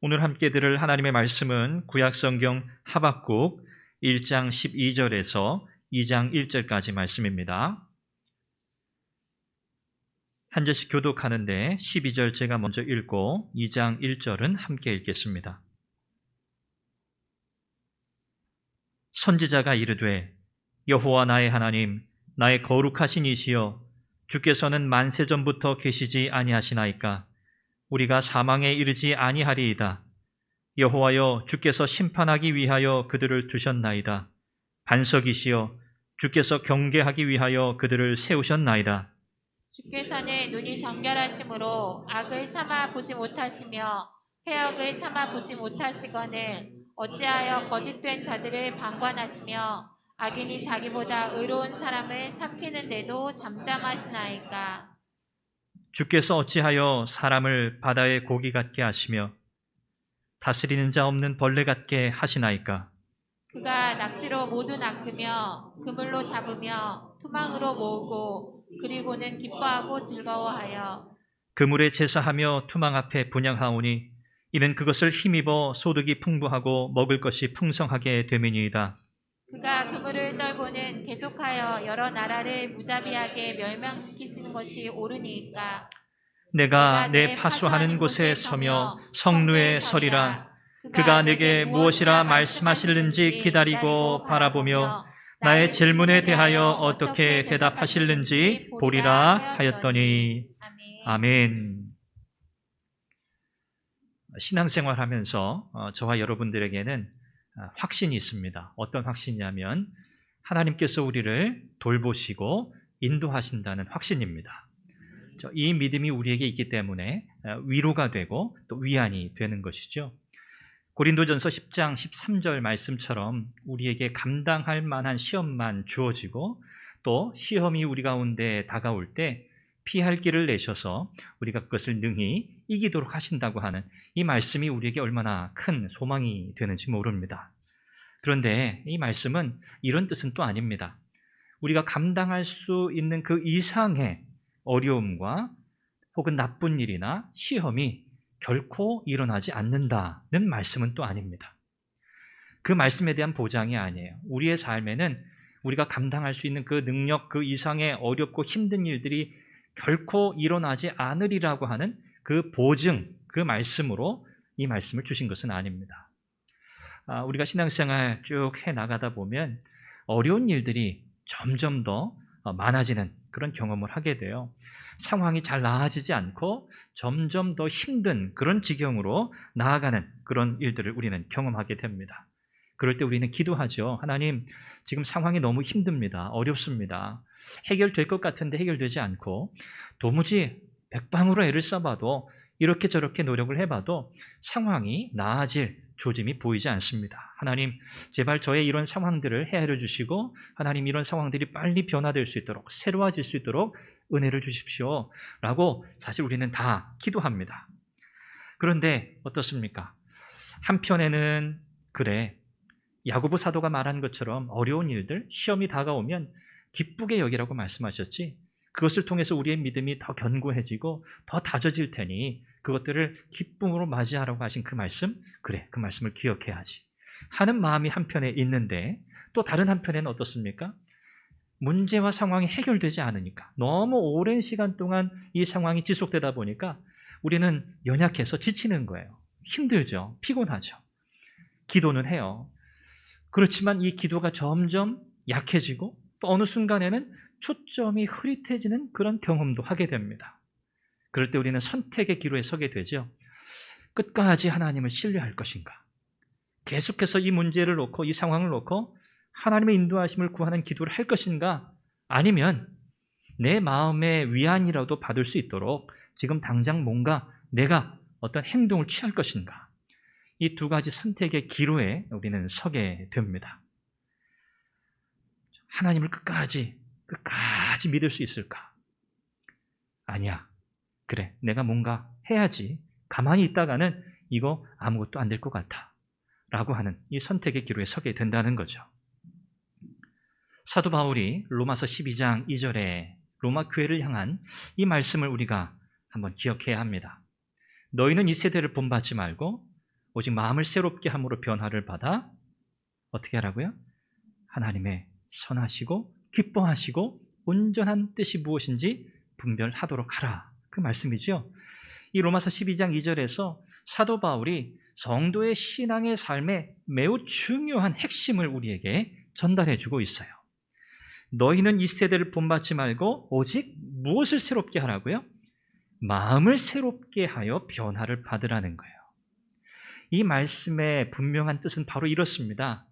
오늘 함께 들을 하나님의 말씀은 구약성경 하박국 1장 12절에서 2장 1절까지 말씀입니다. 한 절씩 교독하는데 12절 제가 먼저 읽고 2장 1절은 함께 읽겠습니다. 선지자가 이르되 여호와 나의 하나님 나의 거룩하신 이시여 주께서는 만세 전부터 계시지 아니하시나이까 우리가 사망에 이르지 아니하리이다. 여호와여 주께서 심판하기 위하여 그들을 두셨나이다. 반석이시여 주께서 경계하기 위하여 그들을 세우셨나이다. 주께서는 눈이 정결하심으로 악을 참아 보지 못하시며 패역을 참아 보지 못하시거늘 어찌하여 거짓된 자들을 방관하시며 악인이 자기보다 의로운 사람을 삼키는데도 잠잠하시나이까. 주께서 어찌하여 사람을 바다의 고기 같게 하시며 다스리는 자 없는 벌레 같게 하시나이까. 그가 낚시로 모두 낚으며 그물로 잡으며 투망으로 모으고 그리고는 기뻐하고 즐거워하여 그물에 제사하며 투망 앞에 분향하오니 이는 그것을 힘입어 소득이 풍부하고 먹을 것이 풍성하게 됨이니이다. 그가 그물을 떨고는 계속하여 여러 나라를 무자비하게 멸망시키시는 것이 옳으니까. 내가 내 파수하는 곳에 서며 성루에 서리라. 그가 내게 무엇이라 말씀하실는지 기다리고 바라보며 나의 질문에 대하여 어떻게 대답하실는지 보리라 하였더니. 아멘. 신앙생활하면서 저와 여러분들에게는 확신이 있습니다. 어떤 확신이냐면 하나님께서 우리를 돌보시고 인도하신다는 확신입니다. 이 믿음이 우리에게 있기 때문에 위로가 되고 또 위안이 되는 것이죠. 고린도전서 10장 13절 말씀처럼 우리에게 감당할 만한 시험만 주어지고 또 시험이 우리 가운데 다가올 때 피할 길을 내셔서 우리가 그것을 능히 이기도록 하신다고 하는 이 말씀이 우리에게 얼마나 큰 소망이 되는지 모릅니다. 그런데 이 말씀은 이런 뜻은 또 아닙니다. 우리가 감당할 수 있는 그 이상의 어려움과 혹은 나쁜 일이나 시험이 결코 일어나지 않는다는 말씀은 또 아닙니다. 그 말씀에 대한 보장이 아니에요. 우리의 삶에는 우리가 감당할 수 있는 그 능력, 그 이상의 어렵고 힘든 일들이 결코 일어나지 않으리라고 하는 그 보증, 그 말씀으로 이 말씀을 주신 것은 아닙니다. 우리가 신앙생활 쭉 해나가다 보면 어려운 일들이 점점 더 많아지는 그런 경험을 하게 돼요. 상황이 잘 나아지지 않고 점점 더 힘든 그런 지경으로 나아가는 그런 일들을 우리는 경험하게 됩니다. 그럴 때 우리는 기도하죠. 하나님, 지금 상황이 너무 힘듭니다. 어렵습니다. 해결될 것 같은데 해결되지 않고 도무지 백방으로 애를 써봐도 이렇게 저렇게 노력을 해봐도 상황이 나아질 조짐이 보이지 않습니다. 하나님, 제발 저의 이런 상황들을 헤아려 주시고 하나님 이런 상황들이 빨리 변화될 수 있도록 새로워질 수 있도록 은혜를 주십시오 라고 사실 우리는 다 기도합니다. 그런데 어떻습니까? 한편에는 그래, 야고보 사도가 말한 것처럼 어려운 일들, 시험이 다가오면 기쁘게 여기라고 말씀하셨지 그것을 통해서 우리의 믿음이 더 견고해지고 더 다져질 테니 그것들을 기쁨으로 맞이하라고 하신 그 말씀, 그래, 그 말씀을 기억해야지 하는 마음이 한편에 있는데 또 다른 한편에는 어떻습니까? 문제와 상황이 해결되지 않으니까 너무 오랜 시간 동안 이 상황이 지속되다 보니까 우리는 연약해서 지치는 거예요. 힘들죠. 피곤하죠. 기도는 해요. 그렇지만 이 기도가 점점 약해지고 또 어느 순간에는 초점이 흐릿해지는 그런 경험도 하게 됩니다. 그럴 때 우리는 선택의 기로에 서게 되죠. 끝까지 하나님을 신뢰할 것인가? 계속해서 이 문제를 놓고 이 상황을 놓고 하나님의 인도하심을 구하는 기도를 할 것인가? 아니면 내 마음의 위안이라도 받을 수 있도록 지금 당장 뭔가 내가 어떤 행동을 취할 것인가? 이 두 가지 선택의 기로에 우리는 서게 됩니다. 하나님을 끝까지 믿을 수 있을까? 아니야. 그래, 내가 뭔가 해야지. 가만히 있다가는 이거 아무것도 안 될 것 같아 라고 하는 이 선택의 기로에 서게 된다는 거죠. 사도 바울이 로마서 12장 2절에 로마 교회를 향한 이 말씀을 우리가 한번 기억해야 합니다. 너희는 이 세대를 본받지 말고 오직 마음을 새롭게 함으로 변화를 받아 어떻게 하라고요? 하나님의 선하시고 기뻐하시고 온전한 뜻이 무엇인지 분별하도록 하라. 그 말씀이죠. 이 로마서 12장 2절에서 사도 바울이 성도의 신앙의 삶에 매우 중요한 핵심을 우리에게 전달해 주고 있어요. 너희는 이 세대를 본받지 말고 오직 무엇을 새롭게 하라고요? 마음을 새롭게 하여 변화를 받으라는 거예요. 이 말씀의 분명한 뜻은 바로 이렇습니다.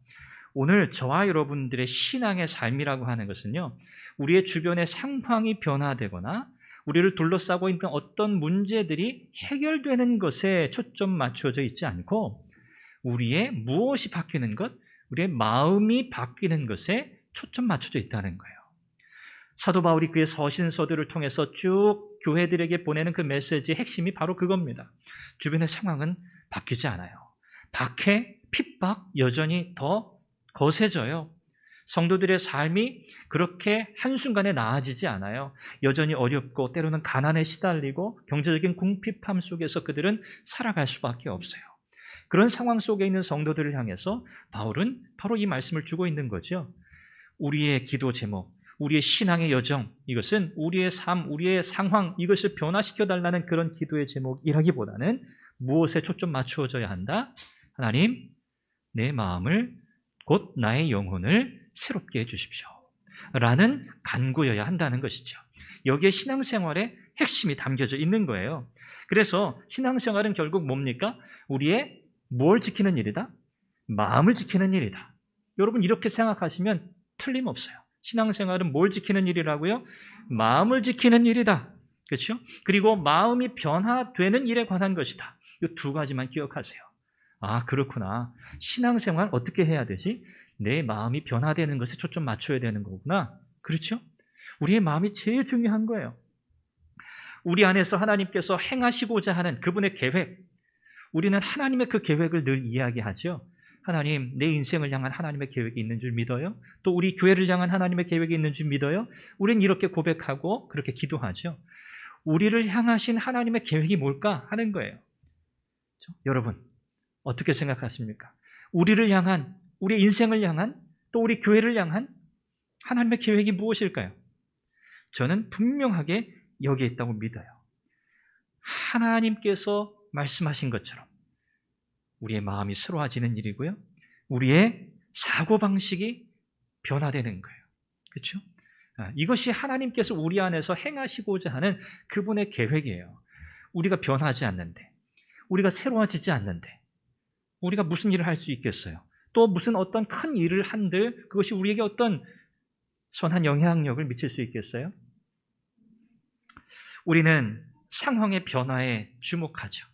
오늘 저와 여러분들의 신앙의 삶이라고 하는 것은요, 우리의 주변의 상황이 변화되거나 우리를 둘러싸고 있는 어떤 문제들이 해결되는 것에 초점 맞춰져 있지 않고 우리의 무엇이 바뀌는 것, 우리의 마음이 바뀌는 것에 초점 맞춰져 있다는 거예요. 사도 바울이 그의 서신서들을 통해서 쭉 교회들에게 보내는 그 메시지의 핵심이 바로 그겁니다. 주변의 상황은 바뀌지 않아요. 박해, 핍박 여전히 더 거세져요. 성도들의 삶이 그렇게 한순간에 나아지지 않아요. 여전히 어렵고 때로는 가난에 시달리고 경제적인 궁핍함 속에서 그들은 살아갈 수밖에 없어요. 그런 상황 속에 있는 성도들을 향해서 바울은 바로 이 말씀을 주고 있는 거죠. 우리의 기도 제목, 우리의 신앙의 여정, 이것은 우리의 삶, 우리의 상황, 이것을 변화시켜달라는 그런 기도의 제목이라기보다는 무엇에 초점 맞추어져야 한다? 하나님, 내 마음을 곧 나의 영혼을 새롭게 해주십시오. 라는 간구여야 한다는 것이죠. 여기에 신앙생활의 핵심이 담겨져 있는 거예요. 그래서 신앙생활은 결국 뭡니까? 우리의 뭘 지키는 일이다? 마음을 지키는 일이다. 여러분 이렇게 생각하시면 틀림없어요. 신앙생활은 뭘 지키는 일이라고요? 마음을 지키는 일이다. 그렇죠? 그리고 마음이 변화되는 일에 관한 것이다. 이 두 가지만 기억하세요. 아, 그렇구나. 신앙생활 어떻게 해야 되지? 내 마음이 변화되는 것에 초점 맞춰야 되는 거구나. 그렇죠? 우리의 마음이 제일 중요한 거예요. 우리 안에서 하나님께서 행하시고자 하는 그분의 계획, 우리는 하나님의 그 계획을 늘 이야기하죠. 하나님, 내 인생을 향한 하나님의 계획이 있는 줄 믿어요? 또 우리 교회를 향한 하나님의 계획이 있는 줄 믿어요? 우리는 이렇게 고백하고 그렇게 기도하죠. 우리를 향하신 하나님의 계획이 뭘까 하는 거예요. 여러분, 어떻게 생각하십니까? 우리를 향한, 우리 인생을 향한, 또 우리 교회를 향한 하나님의 계획이 무엇일까요? 저는 분명하게 여기에 있다고 믿어요. 하나님께서 말씀하신 것처럼 우리의 마음이 새로워지는 일이고요. 우리의 사고방식이 변화되는 거예요. 그렇죠? 이것이 하나님께서 우리 안에서 행하시고자 하는 그분의 계획이에요. 우리가 변하지 않는데, 우리가 새로워지지 않는데 우리가 무슨 일을 할 수 있겠어요? 또 무슨 어떤 큰 일을 한들 그것이 우리에게 어떤 선한 영향력을 미칠 수 있겠어요? 우리는 상황의 변화에 주목하죠.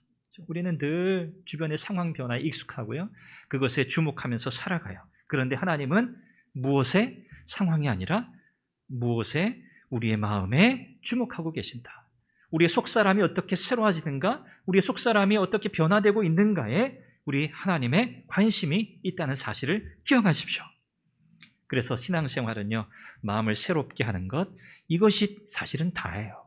우리는 늘 주변의 상황 변화에 익숙하고요. 그것에 주목하면서 살아가요. 그런데 하나님은 무엇에? 상황이 아니라 무엇에? 우리의 마음에 주목하고 계신다. 우리의 속사람이 어떻게 새로워지는가? 우리의 속사람이 어떻게 변화되고 있는가에 우리 하나님의 관심이 있다는 사실을 기억하십시오. 그래서 신앙생활은요, 마음을 새롭게 하는 것, 이것이 사실은 다예요.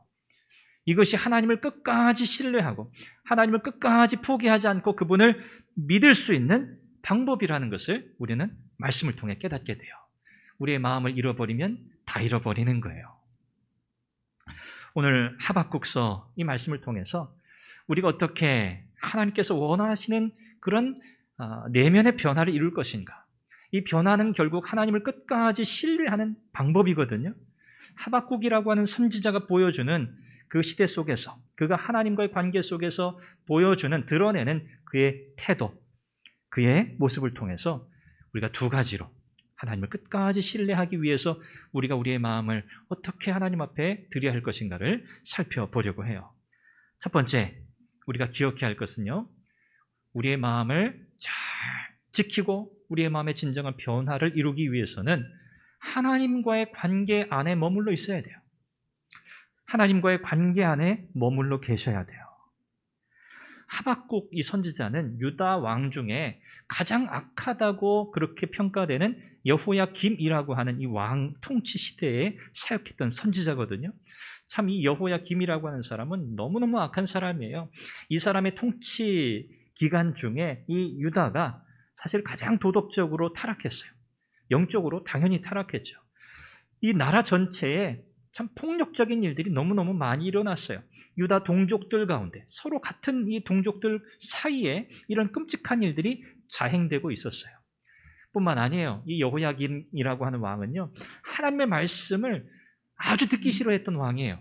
이것이 하나님을 끝까지 신뢰하고 하나님을 끝까지 포기하지 않고 그분을 믿을 수 있는 방법이라는 것을 우리는 말씀을 통해 깨닫게 돼요. 우리의 마음을 잃어버리면 다 잃어버리는 거예요. 오늘 하박국서 이 말씀을 통해서 우리가 어떻게 하나님께서 원하시는 그런 내면의 변화를 이룰 것인가? 이 변화는 결국 하나님을 끝까지 신뢰하는 방법이거든요. 하박국이라고 하는 선지자가 보여주는 그 시대 속에서, 그가 하나님과의 관계 속에서 보여주는, 드러내는 그의 태도, 그의 모습을 통해서 우리가 두 가지로 하나님을 끝까지 신뢰하기 위해서 우리가 우리의 마음을 어떻게 하나님 앞에 드려야 할 것인가를 살펴보려고 해요. 첫 번째, 우리가 기억해야 할 것은요, 우리의 마음을 잘 지키고 우리의 마음의 진정한 변화를 이루기 위해서는 하나님과의 관계 안에 머물러 있어야 돼요. 하나님과의 관계 안에 머물러 계셔야 돼요. 하박국 이 선지자는 유다 왕 중에 가장 악하다고 그렇게 평가되는 여호야김이라고 하는 이 왕 통치 시대에 사역했던 선지자거든요. 참 이 여호야김이라고 하는 사람은 너무너무 악한 사람이에요. 이 사람의 통치 기간 중에 이 유다가 사실 가장 도덕적으로 타락했어요. 영적으로 당연히 타락했죠. 이 나라 전체에 참 폭력적인 일들이 너무너무 많이 일어났어요. 유다 동족들 가운데 서로 같은 이 동족들 사이에 이런 끔찍한 일들이 자행되고 있었어요. 뿐만 아니에요. 이 여호야김이라고 하는 왕은요, 하나님의 말씀을 아주 듣기 싫어했던 왕이에요.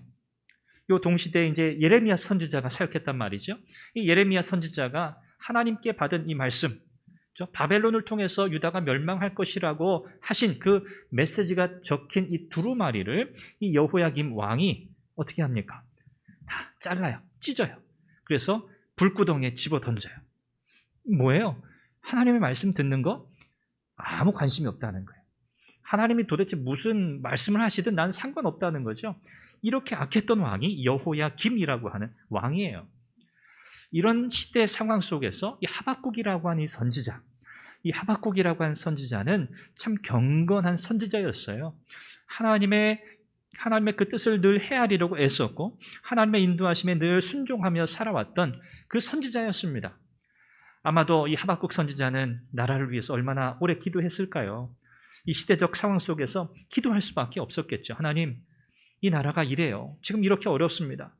요 동시대에 이제 예레미야 선지자가 사역했단 말이죠. 이 예레미야 선지자가 하나님께 받은 이 말씀, 바벨론을 통해서 유다가 멸망할 것이라고 하신 그 메시지가 적힌 이 두루마리를 이 여호야김 왕이 어떻게 합니까? 다 잘라요. 찢어요. 그래서 불구덩이에 집어 던져요. 뭐예요? 하나님의 말씀 듣는 거 아무 관심이 없다는 거예요. 하나님이 도대체 무슨 말씀을 하시든 난 상관없다는 거죠. 이렇게 악했던 왕이 여호야김이라고 하는 왕이에요. 이런 시대 상황 속에서 이 하박국이라고 하는 이 선지자, 이 하박국이라고 하는 선지자는 참 경건한 선지자였어요. 하나님의 그 뜻을 늘 헤아리려고 애썼고 하나님의 인도하심에 늘 순종하며 살아왔던 그 선지자였습니다. 아마도 이 하박국 선지자는 나라를 위해서 얼마나 오래 기도했을까요? 이 시대적 상황 속에서 기도할 수밖에 없었겠죠. 하나님, 이 나라가 이래요. 지금 이렇게 어렵습니다.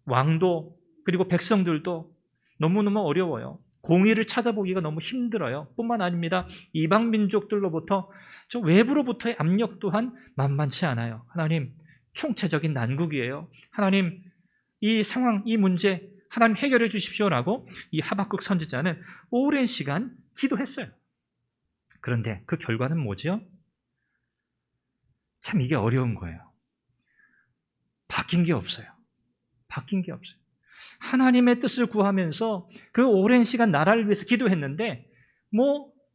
왕도 그리고 백성들도 너무너무 어려워요. 공의를 찾아보기가 너무 힘들어요. 뿐만 아닙니다. 이방 민족들로부터 저 외부로부터의 압력 또한 만만치 않아요. 하나님, 총체적인 난국이에요. 하나님, 이 상황, 이 문제 하나님 해결해 주십시오라고 이 하박국 선지자는 오랜 시간 기도했어요. 그런데 그 결과는 뭐죠? 참 이게 어려운 거예요. 바뀐 게 없어요. 바뀐 게 없어요. 하나님의 뜻을 구하면서 그 오랜 시간 나라를 위해서 기도했는데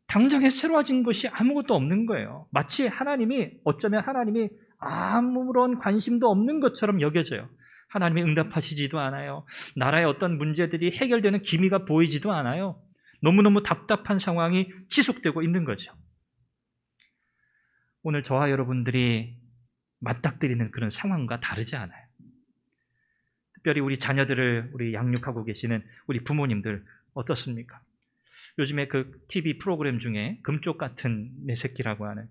당장에 새로워진 것이 아무것도 없는 거예요. 마치 어쩌면 하나님이 아무런 관심도 없는 것처럼 여겨져요. 하나님이 응답하시지도 않아요. 나라의 어떤 문제들이 해결되는 기미가 보이지도 않아요. 너무너무 답답한 상황이 지속되고 있는 거죠. 오늘 저와 여러분들이 맞닥뜨리는 그런 상황과 다르지 않아요. 특별히 우리 자녀들을 우리 양육하고 계시는 우리 부모님들 어떻습니까? 요즘에 그 TV 프로그램 중에 금쪽 같은 내 새끼라고 하는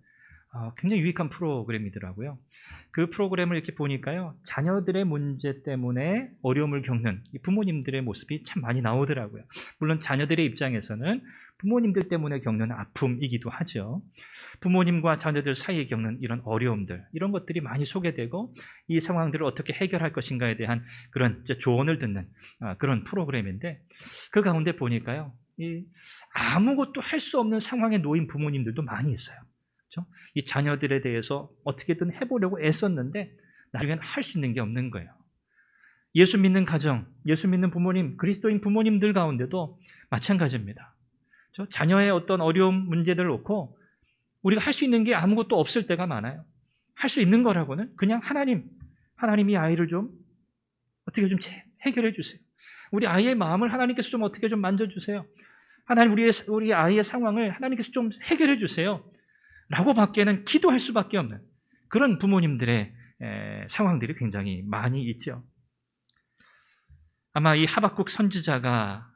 굉장히 유익한 프로그램이더라고요. 그 프로그램을 이렇게 보니까요, 자녀들의 문제 때문에 어려움을 겪는 이 부모님들의 모습이 참 많이 나오더라고요. 물론 자녀들의 입장에서는 부모님들 때문에 겪는 아픔이기도 하죠. 부모님과 자녀들 사이에 겪는 이런 어려움들, 이런 것들이 많이 소개되고 이 상황들을 어떻게 해결할 것인가에 대한 그런 조언을 듣는 그런 프로그램인데, 그 가운데 보니까요, 아무것도 할 수 없는 상황에 놓인 부모님들도 많이 있어요. 그렇죠? 이 자녀들에 대해서 어떻게든 해보려고 애썼는데 나중에는 할 수 있는 게 없는 거예요. 예수 믿는 가정, 예수 믿는 부모님, 그리스도인 부모님들 가운데도 마찬가지입니다. 그렇죠? 자녀의 어떤 어려움, 문제들을 놓고 우리가 할 수 있는 게 아무것도 없을 때가 많아요. 할 수 있는 거라고는 그냥 하나님이 아이를 좀 어떻게 좀 해결해 주세요. 우리 아이의 마음을 하나님께서 좀 어떻게 좀 만져주세요. 하나님, 우리 아이의 상황을 하나님께서 좀 해결해 주세요. 라고 밖에는 기도할 수밖에 없는 그런 부모님들의 상황들이 굉장히 많이 있죠. 아마 이 하박국 선지자가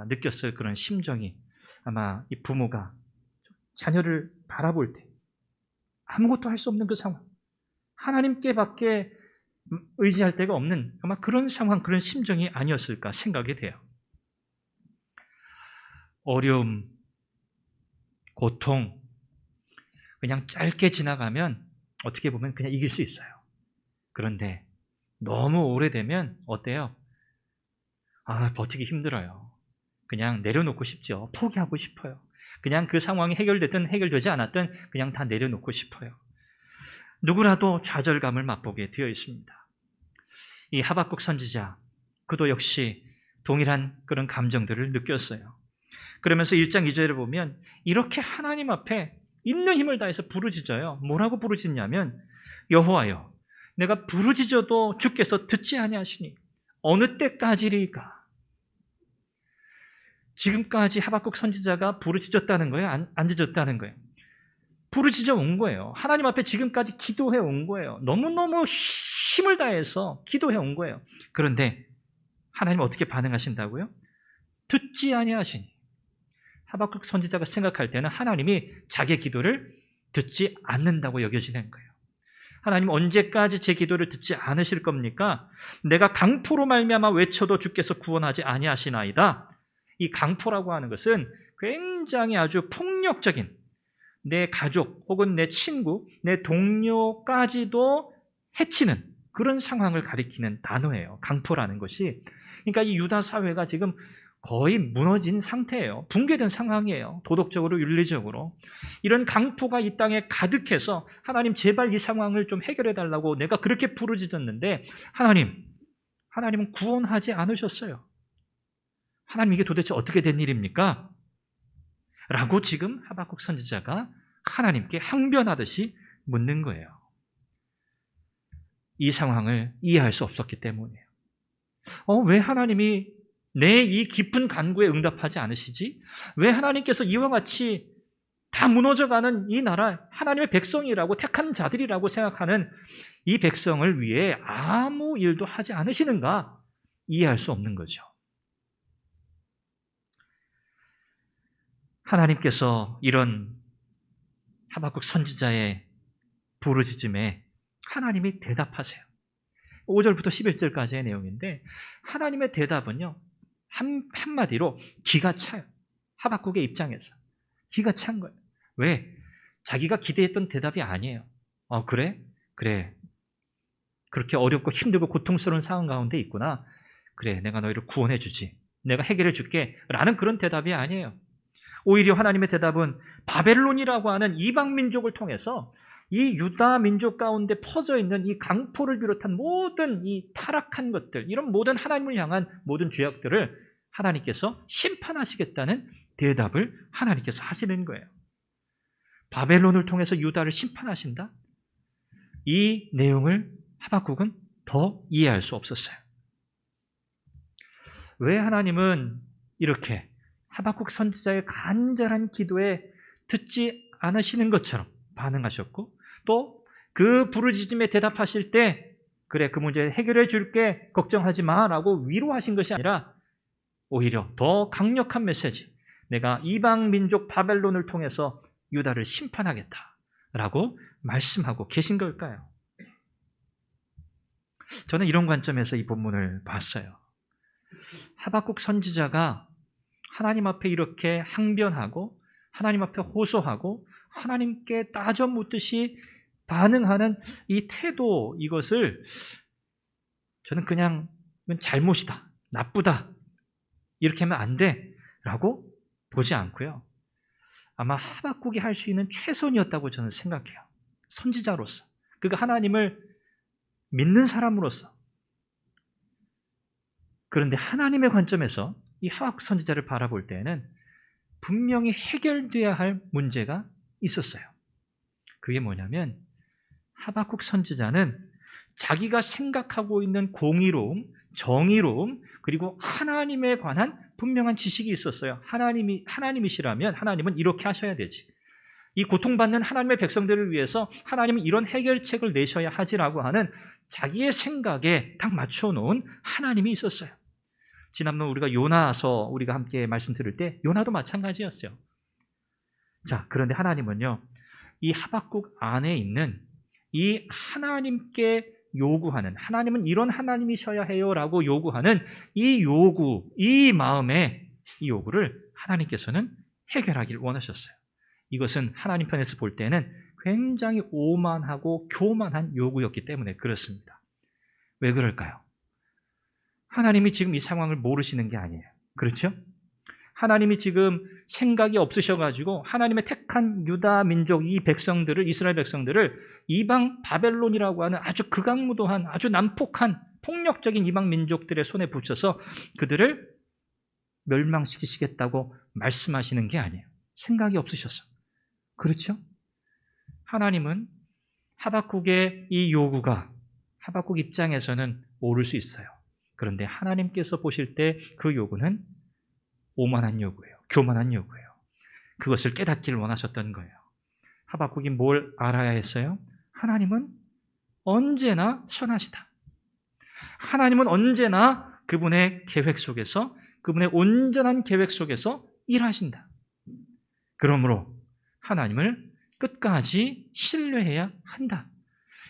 느꼈을 그런 심정이, 아마 이 부모가 자녀를 바라볼 때 아무것도 할 수 없는 그 상황, 하나님께 밖에 의지할 데가 없는 아마 그런 상황, 그런 심정이 아니었을까 생각이 돼요. 어려움, 고통, 그냥 짧게 지나가면 어떻게 보면 그냥 이길 수 있어요. 그런데 너무 오래되면 어때요? 버티기 힘들어요. 그냥 내려놓고 싶죠. 포기하고 싶어요. 그냥 그 상황이 해결됐든 해결되지 않았든 그냥 다 내려놓고 싶어요. 누구라도 좌절감을 맛보게 되어 있습니다. 이 하박국 선지자, 그도 역시 동일한 그런 감정들을 느꼈어요. 그러면서 1장 2절을 보면 이렇게 하나님 앞에 있는 힘을 다해서 부르짖어요. 뭐라고 부르짖냐면, 여호와여, 내가 부르짖어도 주께서 듣지 아니하시니 어느 때까지리까? 지금까지 하박국 선지자가 부르짖었다는 거예요? 안 짖었다는 거예요? 부르짖어 온 거예요. 하나님 앞에 지금까지 기도해 온 거예요. 너무너무 힘을 다해서 기도해 온 거예요. 그런데 하나님 어떻게 반응하신다고요? 듣지 아니하시니. 하박국 선지자가 생각할 때는 하나님이 자기의 기도를 듣지 않는다고 여겨지는 거예요. 하나님 언제까지 제 기도를 듣지 않으실 겁니까? 내가 강포로 말미암아 외쳐도 주께서 구원하지 아니하시나이다. 이 강포라고 하는 것은 굉장히 아주 폭력적인, 내 가족 혹은 내 친구, 내 동료까지도 해치는 그런 상황을 가리키는 단어예요. 강포라는 것이. 그러니까 이 유다 사회가 지금 거의 무너진 상태예요. 붕괴된 상황이에요. 도덕적으로, 윤리적으로. 이런 강포가 이 땅에 가득해서 하나님 제발 이 상황을 좀 해결해 달라고 내가 그렇게 부르짖었는데 하나님은 구원하지 않으셨어요. 하나님 이게 도대체 어떻게 된 일입니까? 라고 지금 하박국 선지자가 하나님께 항변하듯이 묻는 거예요. 이 상황을 이해할 수 없었기 때문이에요. 왜 하나님이 내 이 깊은 간구에 응답하지 않으시지? 왜 하나님께서 이와 같이 다 무너져가는 이 나라, 하나님의 백성이라고 택한 자들이라고 생각하는 이 백성을 위해 아무 일도 하지 않으시는가? 이해할 수 없는 거죠. 하나님께서 이런 하박국 선지자의 부르짖음에 하나님이 대답하세요. 5절부터 11절까지의 내용인데 하나님의 대답은요, 한마디로 기가 차요. 하박국의 입장에서 기가 찬 거예요. 왜? 자기가 기대했던 대답이 아니에요. 그래? 그래. 그렇게 어렵고 힘들고 고통스러운 상황 가운데 있구나. 그래, 내가 너희를 구원해 주지. 내가 해결해 줄게. 라는 그런 대답이 아니에요. 오히려 하나님의 대답은 바벨론이라고 하는 이방 민족을 통해서 이 유다 민족 가운데 퍼져 있는 이 강포를 비롯한 모든 이 타락한 것들, 이런 모든 하나님을 향한 모든 죄악들을 하나님께서 심판하시겠다는 대답을 하나님께서 하시는 거예요. 바벨론을 통해서 유다를 심판하신다? 이 내용을 하박국은 더 이해할 수 없었어요. 왜 하나님은 이렇게 하박국 선지자의 간절한 기도에 듣지 않으시는 것처럼 반응하셨고, 또 그 부르짖음에 대답하실 때 그래, 그 문제 해결해 줄게, 걱정하지 마 라고 위로하신 것이 아니라 오히려 더 강력한 메시지, 내가 이방 민족 바벨론을 통해서 유다를 심판하겠다 라고 말씀하고 계신 걸까요? 저는 이런 관점에서 이 본문을 봤어요. 하박국 선지자가 하나님 앞에 이렇게 항변하고 하나님 앞에 호소하고 하나님께 따져 묻듯이 반응하는 이 태도, 이것을 저는 그냥 이건 잘못이다, 나쁘다, 이렇게 하면 안 돼 라고 보지 않고요, 아마 하박국이 할 수 있는 최선이었다고 저는 생각해요. 선지자로서, 그가 하나님을 믿는 사람으로서. 그런데 하나님의 관점에서 이 하박국 선지자를 바라볼 때에는 분명히 해결돼야 할 문제가 있었어요. 그게 뭐냐면 하박국 선지자는 자기가 생각하고 있는 공의로움, 정의로움, 그리고 하나님에 관한 분명한 지식이 있었어요. 하나님이시라면 하나님은 이렇게 하셔야 되지. 이 고통받는 하나님의 백성들을 위해서 하나님은 이런 해결책을 내셔야 하지라고 하는 자기의 생각에 딱 맞춰놓은 하나님이 있었어요. 지난번 우리가 요나서 우리가 함께 말씀 들을 때 요나도 마찬가지였어요. 자, 그런데 하나님은요, 이 하박국 안에 있는 이 하나님께 요구하는, 하나님은 이런 하나님이셔야 해요 라고 요구하는 이 요구, 이 마음의 이 요구를 하나님께서는 해결하기를 원하셨어요. 이것은 하나님 편에서 볼 때는 굉장히 오만하고 교만한 요구였기 때문에 그렇습니다. 왜 그럴까요? 하나님이 지금 이 상황을 모르시는 게 아니에요. 그렇죠? 하나님이 지금 생각이 없으셔가지고 하나님의 택한 유다 민족, 이 백성들을, 이스라엘 백성들을 이방 바벨론이라고 하는 아주 극악무도한, 아주 난폭한 폭력적인 이방 민족들의 손에 붙여서 그들을 멸망시키시겠다고 말씀하시는 게 아니에요. 생각이 없으셔서. 그렇죠? 하나님은 하박국의 이 요구가 하박국 입장에서는 옳을 수 있어요. 그런데 하나님께서 보실 때 그 요구는 오만한 요구예요. 교만한 요구예요. 그것을 깨닫기를 원하셨던 거예요. 하박국이 뭘 알아야 했어요? 하나님은 언제나 선하시다. 하나님은 언제나 그분의 계획 속에서 그분의 온전한 계획 속에서 일하신다. 그러므로 하나님을 끝까지 신뢰해야 한다.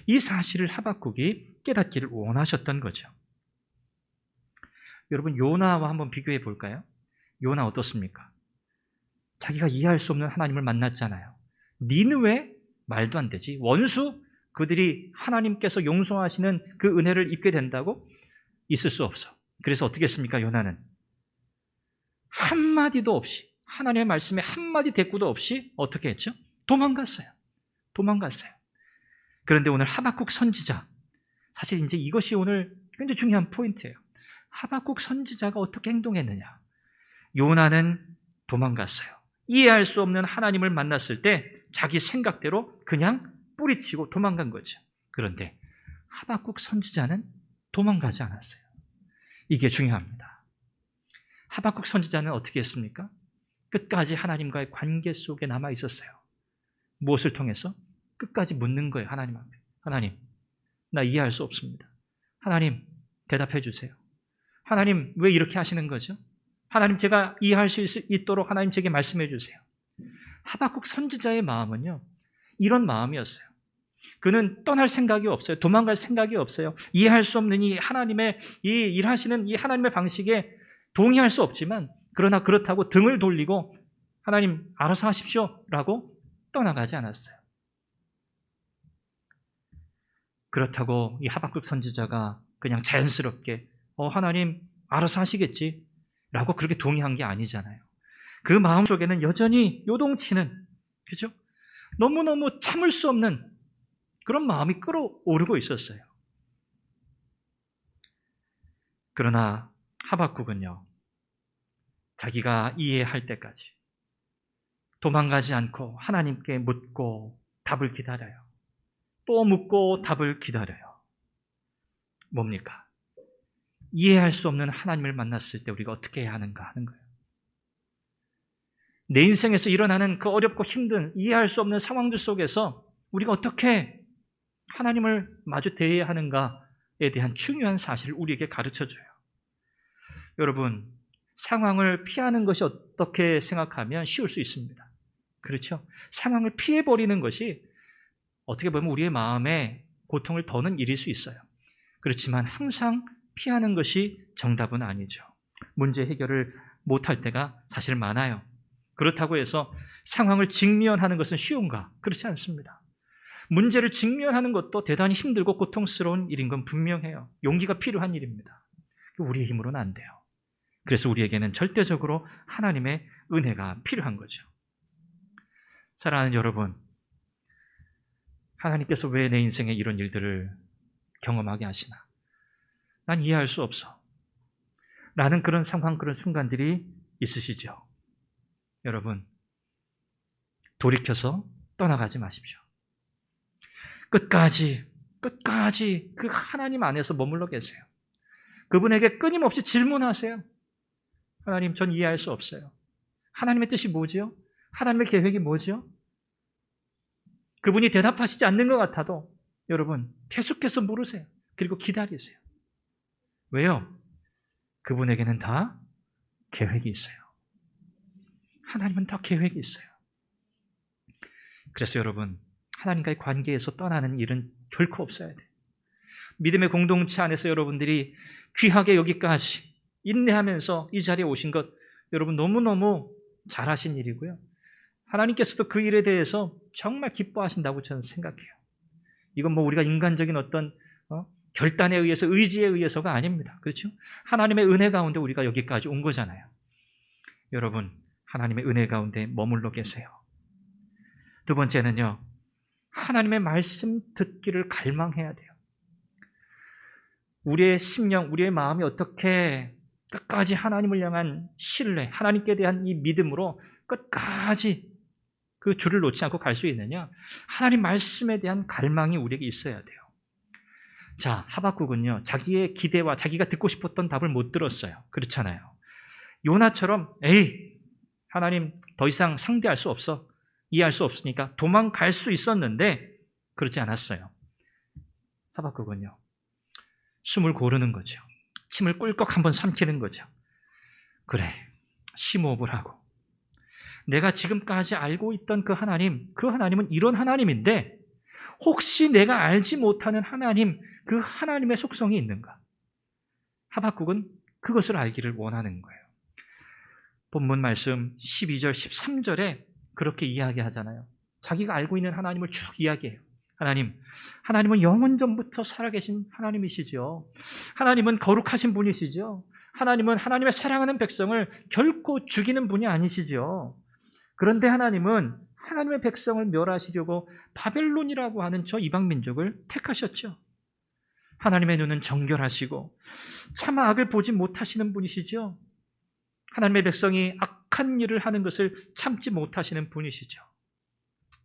이 사실을 하박국이 깨닫기를 원하셨던 거죠. 여러분, 요나와 한번 비교해 볼까요? 요나 어떻습니까? 자기가 이해할 수 없는 하나님을 만났잖아요. 니느웨 말도 안 되지. 원수, 그들이 하나님께서 용서하시는 그 은혜를 입게 된다고? 있을 수 없어. 그래서 어떻게 했습니까? 요나는 한마디도 없이, 하나님의 말씀에 한마디 대꾸도 없이 어떻게 했죠? 도망갔어요. 그런데 오늘 하박국 선지자, 사실 이제 이것이 오늘 굉장히 중요한 포인트예요. 하박국 선지자가 어떻게 행동했느냐? 요나는 도망갔어요. 이해할 수 없는 하나님을 만났을 때 자기 생각대로 그냥 뿌리치고 도망간 거죠. 그런데 하박국 선지자는 도망가지 않았어요. 이게 중요합니다. 하박국 선지자는 어떻게 했습니까? 끝까지 하나님과의 관계 속에 남아 있었어요. 무엇을 통해서? 끝까지 묻는 거예요. 하나님 앞에. 하나님, 나 이해할 수 없습니다. 하나님, 대답해 주세요. 하나님, 왜 이렇게 하시는 거죠? 하나님, 제가 이해할 수 있도록 하나님 제게 말씀해 주세요. 하박국 선지자의 마음은요, 이런 마음이었어요. 그는 떠날 생각이 없어요. 도망갈 생각이 없어요. 이해할 수 없는 이 하나님의 이 일하시는 이 하나님의 방식에 동의할 수 없지만, 그러나 그렇다고 등을 돌리고 하나님 알아서 하십시오라고 떠나가지 않았어요. 그렇다고 이 하박국 선지자가 그냥 자연스럽게 하나님 알아서 하시겠지 라고 그렇게 동의한 게 아니잖아요. 그 마음속에는 여전히 요동치는, 그죠? 너무너무 참을 수 없는 그런 마음이 끓어오르고 있었어요. 그러나 하박국은요, 자기가 이해할 때까지 도망가지 않고 하나님께 묻고 답을 기다려요. 또 묻고 답을 기다려요. 뭡니까? 이해할 수 없는 하나님을 만났을 때 우리가 어떻게 해야 하는가 하는 거예요. 내 인생에서 일어나는 그 어렵고 힘든 이해할 수 없는 상황들 속에서 우리가 어떻게 하나님을 마주 대해야 하는가에 대한 중요한 사실을 우리에게 가르쳐줘요. 여러분, 상황을 피하는 것이 어떻게 생각하면 쉬울 수 있습니다. 그렇죠? 상황을 피해버리는 것이 어떻게 보면 우리의 마음에 고통을 더는 일일 수 있어요. 그렇지만 항상 피하는 것이 정답은 아니죠. 문제 해결을 못할 때가 사실 많아요. 그렇다고 해서 상황을 직면하는 것은 쉬운가? 그렇지 않습니다. 문제를 직면하는 것도 대단히 힘들고 고통스러운 일인 건 분명해요. 용기가 필요한 일입니다. 우리의 힘으로는 안 돼요. 그래서 우리에게는 절대적으로 하나님의 은혜가 필요한 거죠. 사랑하는 여러분, 하나님께서 왜 내 인생에 이런 일들을 경험하게 하시나? 난 이해할 수 없어. 라는 그런 상황, 그런 순간들이 있으시죠? 여러분, 돌이켜서 떠나가지 마십시오. 끝까지 그 하나님 안에서 머물러 계세요. 그분에게 끊임없이 질문하세요. 하나님, 전 이해할 수 없어요. 하나님의 뜻이 뭐죠? 하나님의 계획이 뭐죠? 그분이 대답하시지 않는 것 같아도 여러분, 계속해서 물으세요. 그리고 기다리세요. 왜요? 그분에게는 다 계획이 있어요. 하나님은 다 계획이 있어요. 그래서 여러분, 하나님과의 관계에서 떠나는 일은 결코 없어야 돼요. 믿음의 공동체 안에서 여러분들이 귀하게 여기까지 인내하면서 이 자리에 오신 것, 여러분 너무너무 잘하신 일이고요. 하나님께서도 그 일에 대해서 정말 기뻐하신다고 저는 생각해요. 이건 뭐 우리가 인간적인 어떤 결단에 의해서, 의지에 의해서가 아닙니다. 그렇죠? 하나님의 은혜 가운데 우리가 여기까지 온 거잖아요. 여러분, 하나님의 은혜 가운데 머물러 계세요. 두 번째는요, 하나님의 말씀 듣기를 갈망해야 돼요. 우리의 심령, 우리의 마음이 어떻게 끝까지 하나님을 향한 신뢰, 하나님께 대한 이 믿음으로 끝까지 그 줄을 놓지 않고 갈 수 있느냐? 하나님 말씀에 대한 갈망이 우리에게 있어야 돼요. 자, 하박국은요, 자기의 기대와 자기가 듣고 싶었던 답을 못 들었어요. 그렇잖아요. 요나처럼 에이, 하나님 더 이상 상대할 수 없어. 이해할 수 없으니까 도망갈 수 있었는데 그렇지 않았어요. 하박국은요, 숨을 고르는 거죠. 침을 꿀꺽 한번 삼키는 거죠. 그래, 심호흡을 하고 내가 지금까지 알고 있던 그 하나님은 이런 하나님인데 혹시 내가 알지 못하는 하나님, 그 하나님의 속성이 있는가? 하박국은 그것을 알기를 원하는 거예요. 본문 말씀 12절, 13절에 그렇게 이야기하잖아요. 자기가 알고 있는 하나님을 쭉 이야기해요. 하나님은 영원 전부터 살아계신 하나님이시죠. 하나님은 거룩하신 분이시죠. 하나님은 하나님의 사랑하는 백성을 결코 죽이는 분이 아니시죠. 그런데 하나님은 하나님의 백성을 멸하시려고 바벨론이라고 하는 저 이방 민족을 택하셨죠. 하나님의 눈은 정결하시고 차마 악을 보지 못하시는 분이시죠. 하나님의 백성이 악한 일을 하는 것을 참지 못하시는 분이시죠.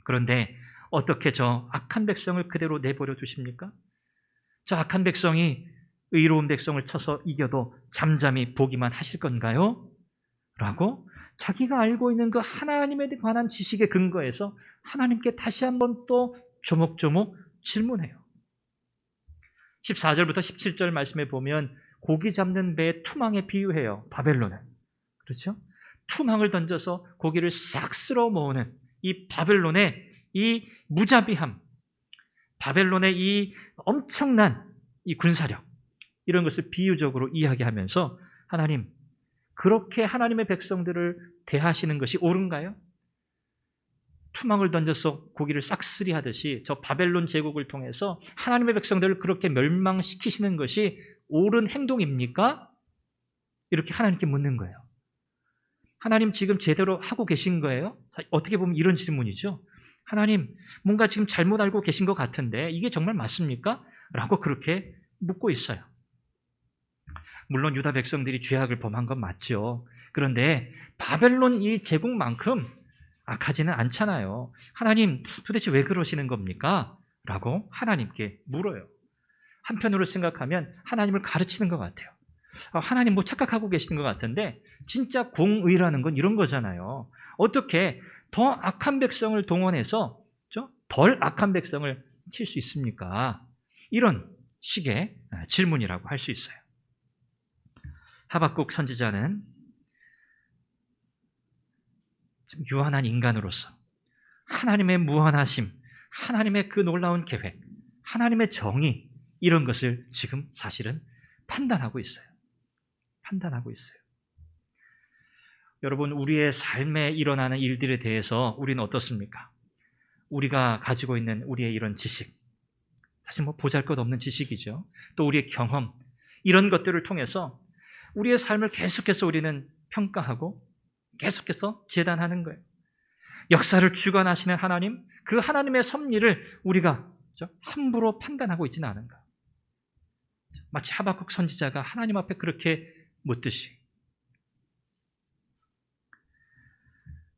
그런데 어떻게 저 악한 백성을 그대로 내버려 두십니까? 저 악한 백성이 의로운 백성을 쳐서 이겨도 잠잠히 보기만 하실 건가요? 라고 자기가 알고 있는 그 하나님에 관한 지식에 근거해서 하나님께 다시 한번 또 조목조목 질문해요. 14절부터 17절 말씀에 보면 고기 잡는 배의 투망에 비유해요. 바벨론을. 그렇죠? 투망을 던져서 고기를 싹 쓸어 모으는 이 바벨론의 이 무자비함, 바벨론의 이 엄청난 이 군사력, 이런 것을 비유적으로 이야기하면서 하나님, 그렇게 하나님의 백성들을 대하시는 것이 옳은가요? 투망을 던져서 고기를 싹쓸이 하듯이 저 바벨론 제국을 통해서 하나님의 백성들을 그렇게 멸망시키시는 것이 옳은 행동입니까? 이렇게 하나님께 묻는 거예요. 하나님 지금 제대로 하고 계신 거예요? 어떻게 보면 이런 질문이죠. 하나님, 뭔가 지금 잘못 알고 계신 것 같은데 이게 정말 맞습니까? 라고 그렇게 묻고 있어요. 물론 유다 백성들이 죄악을 범한 건 맞죠. 그런데 바벨론 이 제국만큼 악하지는 않잖아요. 하나님, 도대체 왜 그러시는 겁니까? 라고 하나님께 물어요. 한편으로 생각하면 하나님을 가르치는 것 같아요. 하나님 뭐 착각하고 계시는 것 같은데 진짜 공의라는 건 이런 거잖아요. 어떻게 더 악한 백성을 동원해서 덜 악한 백성을 칠 수 있습니까? 이런 식의 질문이라고 할 수 있어요. 하박국 선지자는 유한한 인간으로서 하나님의 무한하심, 하나님의 그 놀라운 계획, 하나님의 정의, 이런 것을 지금 사실은 판단하고 있어요. 여러분, 우리의 삶에 일어나는 일들에 대해서 우리는 어떻습니까? 우리가 가지고 있는 우리의 이런 지식, 사실 뭐 보잘것없는 지식이죠. 또 우리의 경험, 이런 것들을 통해서 우리의 삶을 계속해서 우리는 평가하고 계속해서 재단하는 거예요. 역사를 주관하시는 하나님, 그 하나님의 섭리를 우리가 함부로 판단하고 있지는 않은가. 마치 하박국 선지자가 하나님 앞에 그렇게 묻듯이.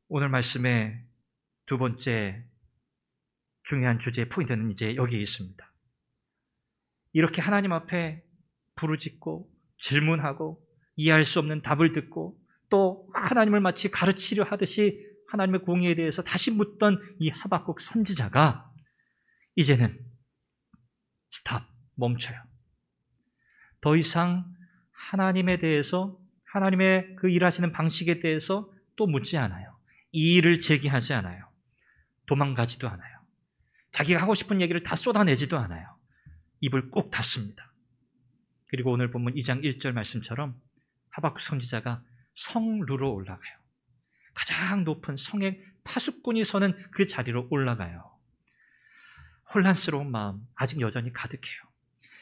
오늘 말씀의 두 번째 중요한 주제의 포인트는 이제 여기에 있습니다. 이렇게 하나님 앞에 부르짖고 질문하고 이해할 수 없는 답을 듣고 또 하나님을 마치 가르치려 하듯이 하나님의 공의에 대해서 다시 묻던 이 하박국 선지자가 이제는 멈춰요. 더 이상 하나님에 대해서, 하나님의 그 일하시는 방식에 대해서 또 묻지 않아요. 이의를 제기하지 않아요. 도망가지도 않아요. 자기가 하고 싶은 얘기를 다 쏟아내지도 않아요. 입을 꼭 닫습니다. 그리고 오늘 본문 2장 1절 말씀처럼 하박국 선지자가 성루로 올라가요. 가장 높은 성의 파수꾼이 서는 그 자리로 올라가요. 혼란스러운 마음 아직 여전히 가득해요.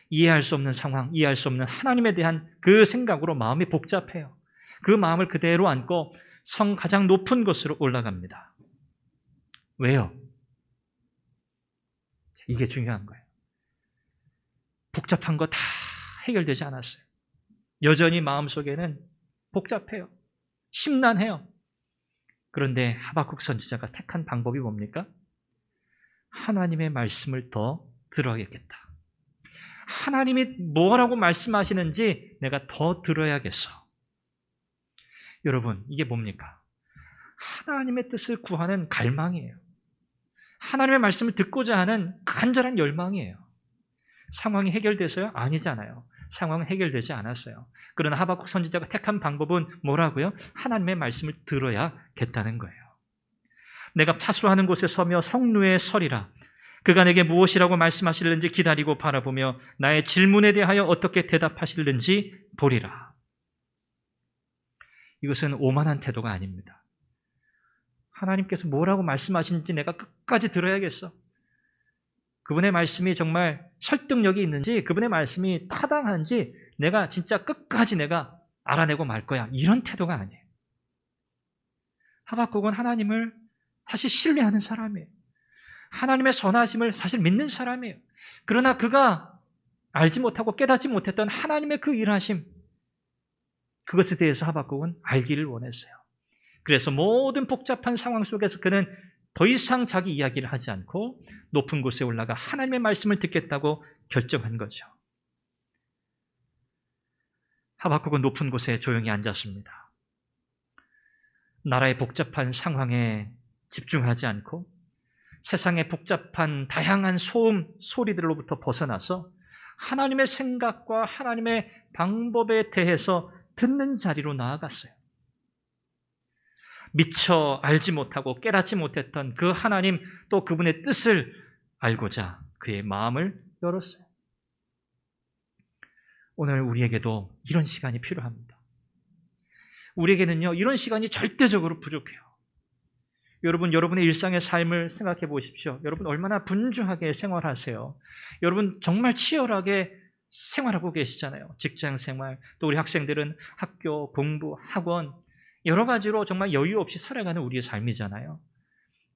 이해할 수 없는 상황, 이해할 수 없는 하나님에 대한 그 생각으로 마음이 복잡해요. 그 마음을 그대로 안고 성 가장 높은 곳으로 올라갑니다. 왜요? 이게 중요한 거예요. 복잡한 거 다 해결되지 않았어요. 여전히 마음속에는 복잡해요. 심란해요. 그런데 하박국 선지자가 택한 방법이 뭡니까? 하나님의 말씀을 더 들어야겠다. 하나님이 뭐라고 말씀하시는지 내가 더 들어야겠어. 여러분, 이게 뭡니까? 하나님의 뜻을 구하는 갈망이에요. 하나님의 말씀을 듣고자 하는 간절한 열망이에요. 상황이 해결돼서요? 아니잖아요. 상황은 해결되지 않았어요. 그러나 하박국 선지자가 택한 방법은 뭐라고요? 하나님의 말씀을 들어야겠다는 거예요. 내가 파수하는 곳에 서며 성루에 서리라. 그가 내게 무엇이라고 말씀하실는지 기다리고 바라보며 나의 질문에 대하여 어떻게 대답하실는지 보리라. 이것은 오만한 태도가 아닙니다. 하나님께서 뭐라고 말씀하시는지 내가 끝까지 들어야겠어. 그분의 말씀이 정말 설득력이 있는지, 그분의 말씀이 타당한지 내가 진짜 끝까지 내가 알아내고 말 거야. 이런 태도가 아니에요. 하박국은 하나님을 사실 신뢰하는 사람이에요. 하나님의 선하심을 사실 믿는 사람이에요. 그러나 그가 알지 못하고 깨닫지 못했던 하나님의 그 일하심, 그것에 대해서 하박국은 알기를 원했어요. 그래서 모든 복잡한 상황 속에서 그는 더 이상 자기 이야기를 하지 않고 높은 곳에 올라가 하나님의 말씀을 듣겠다고 결정한 거죠. 하박국은 높은 곳에 조용히 앉았습니다. 나라의 복잡한 상황에 집중하지 않고 세상의 복잡한 다양한 소음, 소리들로부터 벗어나서 하나님의 생각과 하나님의 방법에 대해서 듣는 자리로 나아갔어요. 미처 알지 못하고 깨닫지 못했던 그 하나님 또 그분의 뜻을 알고자 그의 마음을 열었어요. 오늘 우리에게도 이런 시간이 필요합니다. 우리에게는요, 이런 시간이 절대적으로 부족해요. 여러분, 여러분의 일상의 삶을 생각해 보십시오. 여러분 얼마나 분주하게 생활하세요. 여러분 정말 치열하게 생활하고 계시잖아요. 직장 생활, 또 우리 학생들은 학교, 공부, 학원, 여러 가지로 정말 여유 없이 살아가는 우리의 삶이잖아요.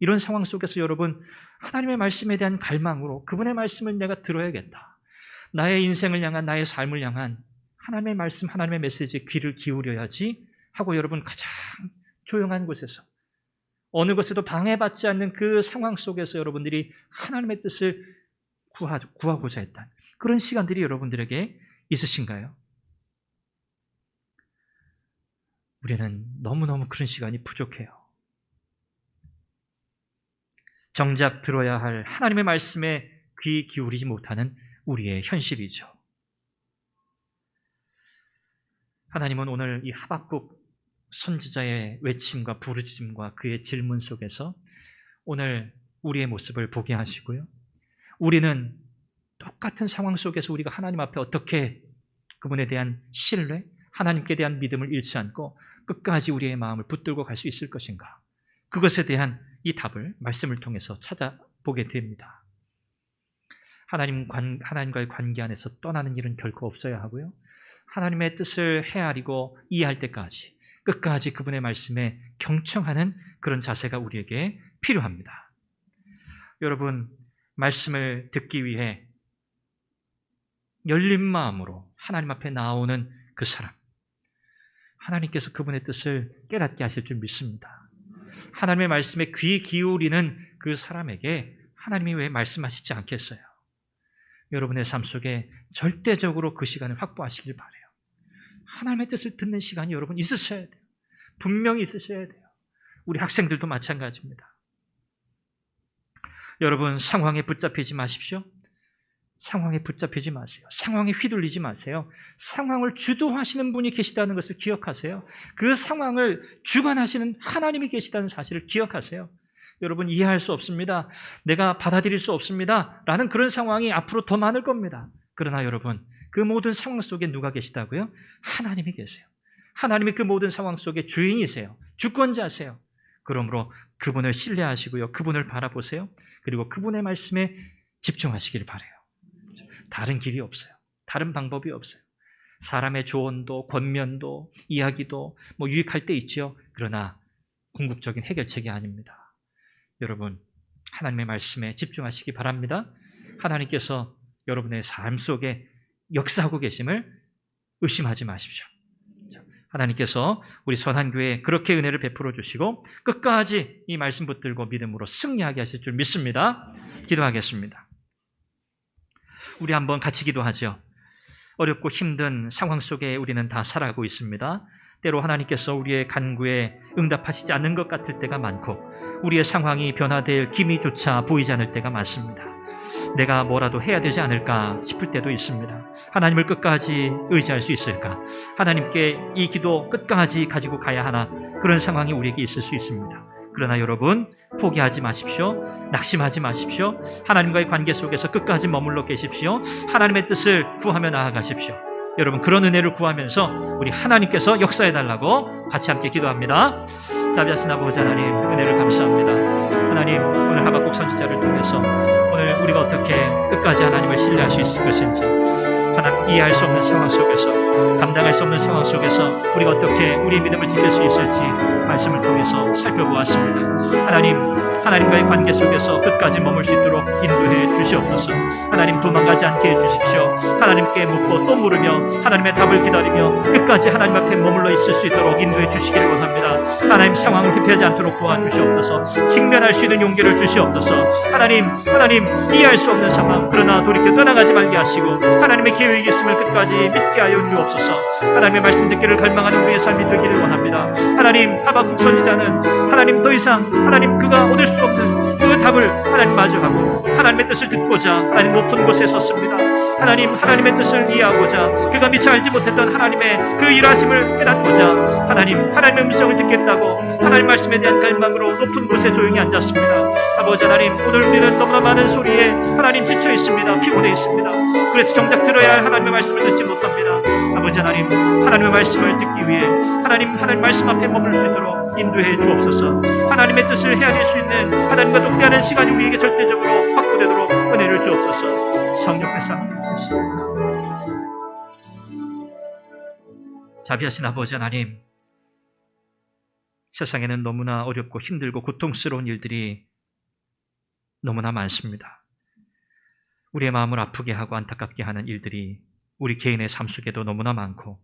이런 상황 속에서 여러분, 하나님의 말씀에 대한 갈망으로 그분의 말씀을 내가 들어야겠다. 나의 인생을 향한, 나의 삶을 향한 하나님의 말씀, 하나님의 메시지에 귀를 기울여야지 하고 여러분 가장 조용한 곳에서 어느 것에도 방해받지 않는 그 상황 속에서 여러분들이 하나님의 뜻을 구하고자 했던 그런 시간들이 여러분들에게 있으신가요? 우리는 너무너무 그런 시간이 부족해요. 정작 들어야 할 하나님의 말씀에 귀 기울이지 못하는 우리의 현실이죠. 하나님은 오늘 이 하박국 선지자의 외침과 부르짖음과 그의 질문 속에서 오늘 우리의 모습을 보게 하시고요. 우리는 똑같은 상황 속에서 우리가 하나님 앞에 어떻게 그분에 대한 신뢰, 하나님께 대한 믿음을 잃지 않고 끝까지 우리의 마음을 붙들고 갈 수 있을 것인가? 그것에 대한 이 답을 말씀을 통해서 찾아보게 됩니다. 하나님과의 관계 안에서 떠나는 일은 결코 없어야 하고요. 하나님의 뜻을 헤아리고 이해할 때까지 끝까지 그분의 말씀에 경청하는 그런 자세가 우리에게 필요합니다. 여러분, 말씀을 듣기 위해 열린 마음으로 하나님 앞에 나오는 그 사람, 하나님께서 그분의 뜻을 깨닫게 하실 줄 믿습니다. 하나님의 말씀에 귀 기울이는 그 사람에게 하나님이 왜 말씀하시지 않겠어요? 여러분의 삶 속에 절대적으로 그 시간을 확보하시길 바라요. 하나님의 뜻을 듣는 시간이 여러분 있으셔야 돼요. 분명히 있으셔야 돼요. 우리 학생들도 마찬가지입니다. 여러분, 상황에 붙잡히지 마십시오. 상황에 붙잡히지 마세요. 상황에 휘둘리지 마세요. 상황을 주도하시는 분이 계시다는 것을 기억하세요. 그 상황을 주관하시는 하나님이 계시다는 사실을 기억하세요. 여러분, 이해할 수 없습니다. 내가 받아들일 수 없습니다. 라는 그런 상황이 앞으로 더 많을 겁니다. 그러나 여러분, 그 모든 상황 속에 누가 계시다고요? 하나님이 계세요. 하나님이 그 모든 상황 속에 주인이세요. 주권자세요. 그러므로 그분을 신뢰하시고요. 그분을 바라보세요. 그리고 그분의 말씀에 집중하시길 바라요. 다른 길이 없어요. 다른 방법이 없어요. 사람의 조언도 권면도 이야기도 유익할 때 있죠. 그러나 궁극적인 해결책이 아닙니다. 여러분, 하나님의 말씀에 집중하시기 바랍니다. 하나님께서 여러분의 삶 속에 역사하고 계심을 의심하지 마십시오. 하나님께서 우리 선한교회에 그렇게 은혜를 베풀어 주시고 끝까지 이 말씀 붙들고 믿음으로 승리하게 하실 줄 믿습니다. 기도하겠습니다. 우리 한번 같이 기도하죠. 어렵고 힘든 상황 속에 우리는 다 살아가고 있습니다. 때로 하나님께서 우리의 간구에 응답하시지 않는 것 같을 때가 많고 우리의 상황이 변화될 기미조차 보이지 않을 때가 많습니다. 내가 뭐라도 해야 되지 않을까 싶을 때도 있습니다. 하나님을 끝까지 의지할 수 있을까? 하나님께 이 기도 끝까지 가지고 가야 하나? 그런 상황이 우리에게 있을 수 있습니다. 그러나 여러분, 포기하지 마십시오. 낙심하지 마십시오. 하나님과의 관계 속에서 끝까지 머물러 계십시오. 하나님의 뜻을 구하며 나아가십시오. 여러분, 그런 은혜를 구하면서 우리 하나님께서 역사해달라고 같이 함께 기도합니다. 자비하신 아버지 하나님, 은혜를 감사합니다. 하나님, 오늘 하박국 선지자를 통해서 오늘 우리가 어떻게 끝까지 하나님을 신뢰할 수 있을 것인지, 하나님 이해할 수 없는 상황 속에서, 감당할 수 없는 상황 속에서 우리가 어떻게 우리의 믿음을 지킬 수 있을지 말씀을 통해서 살펴보았습니다. 하나님과의 관계 속에서 끝까지 머물 수 있도록 인도해 주시옵소서. 하나님, 도망가지 않게 해주십시오. 하나님께 묻고 또 물으며 하나님의 답을 기다리며 끝까지 하나님 앞에 머물러 있을 수 있도록 인도해 주시기를 원합니다. 하나님, 상황을 회피하지 않도록 도와주시옵소서. 직면할 수 있는 용기를 주시옵소서. 하나님, 이해할 수 없는 상황, 그러나 돌이켜 떠나가지 말게 하시고 하나님의 계획이 있음을 끝까지 믿게 하여 주옵소서. 하나님의 말씀 듣기를 갈망하는 우리의 삶이 되기를 원합니다. 하나님, 하박국 선지자는 하나님 더 이상 그가 얻을 수 없는 그 답을 하나님 마주하고 하나님의 뜻을 듣고자 하나님 높은 곳에 섰습니다. 하나님의 뜻을 이해하고자, 그가 미처 알지 못했던 하나님의 그 일하심을 깨닫고자 하나님의 음성을 듣겠다고 하나님 말씀에 대한 갈망으로 높은 곳에 조용히 앉았습니다. 아버지 하나님, 오늘 우리는 너무나 많은 소리에 하나님 지쳐 있습니다. 피곤해 있습니다. 그래서 정작 들어야 할 하나님의 말씀을 듣지 못합니다. 아버지 하나님, 하나님의 말씀을 듣기 위해 하나님 말씀 앞에 머물 수 있도록 인도해 주옵소서. 하나님의 뜻을 헤아릴 수 있는 하나님과 독대하는 시간이 우리에게 절대적으로 확보되도록 은혜를 주옵소서. 성령께서 함께해 주시옵소서. 자비하신 아버지 하나님, 세상에는 너무나 어렵고 힘들고 고통스러운 일들이 너무나 많습니다. 우리의 마음을 아프게 하고 안타깝게 하는 일들이 우리 개인의 삶 속에도 너무나 많고,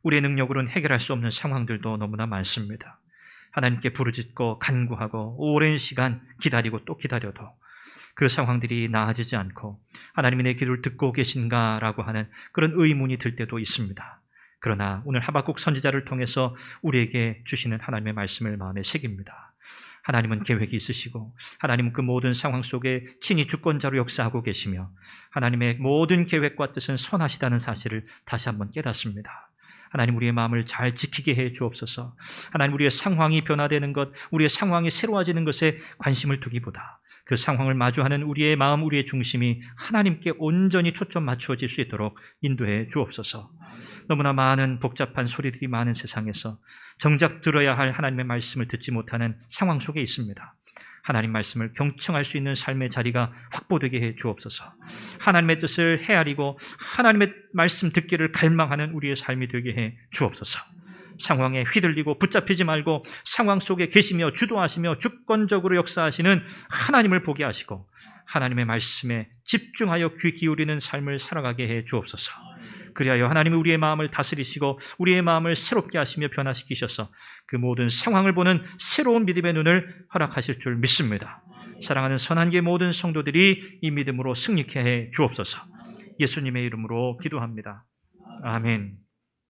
우리의 능력으로는 해결할 수 없는 상황들도 너무나 많습니다. 하나님께 부르짖고 간구하고 오랜 시간 기다리고 또 기다려도 그 상황들이 나아지지 않고 하나님이 내 기도를 듣고 계신가라고 하는 그런 의문이 들 때도 있습니다. 그러나 오늘 하박국 선지자를 통해서 우리에게 주시는 하나님의 말씀을 마음에 새깁니다. 하나님은 계획이 있으시고 하나님은 그 모든 상황 속에 친히 주권자로 역사하고 계시며 하나님의 모든 계획과 뜻은 선하시다는 사실을 다시 한번 깨닫습니다. 하나님, 우리의 마음을 잘 지키게 해 주옵소서. 하나님, 우리의 상황이 변화되는 것, 우리의 상황이 새로워지는 것에 관심을 두기보다 그 상황을 마주하는 우리의 마음, 우리의 중심이 하나님께 온전히 초점 맞추어질 수 있도록 인도해 주옵소서. 너무나 많은 복잡한 소리들이 많은 세상에서 정작 들어야 할 하나님의 말씀을 듣지 못하는 상황 속에 있습니다. 하나님 말씀을 경청할 수 있는 삶의 자리가 확보되게 해 주옵소서. 하나님의 뜻을 헤아리고 하나님의 말씀 듣기를 갈망하는 우리의 삶이 되게 해 주옵소서. 상황에 휘둘리고 붙잡히지 말고 상황 속에 계시며 주도하시며 주권적으로 역사하시는 하나님을 보게 하시고 하나님의 말씀에 집중하여 귀 기울이는 삶을 살아가게 해 주옵소서. 그리하여 하나님이 우리의 마음을 다스리시고 우리의 마음을 새롭게 하시며 변화시키셔서 그 모든 상황을 보는 새로운 믿음의 눈을 허락하실 줄 믿습니다. 사랑하는 선한교회 모든 성도들이 이 믿음으로 승리케 해 주옵소서. 예수님의 이름으로 기도합니다. 아멘.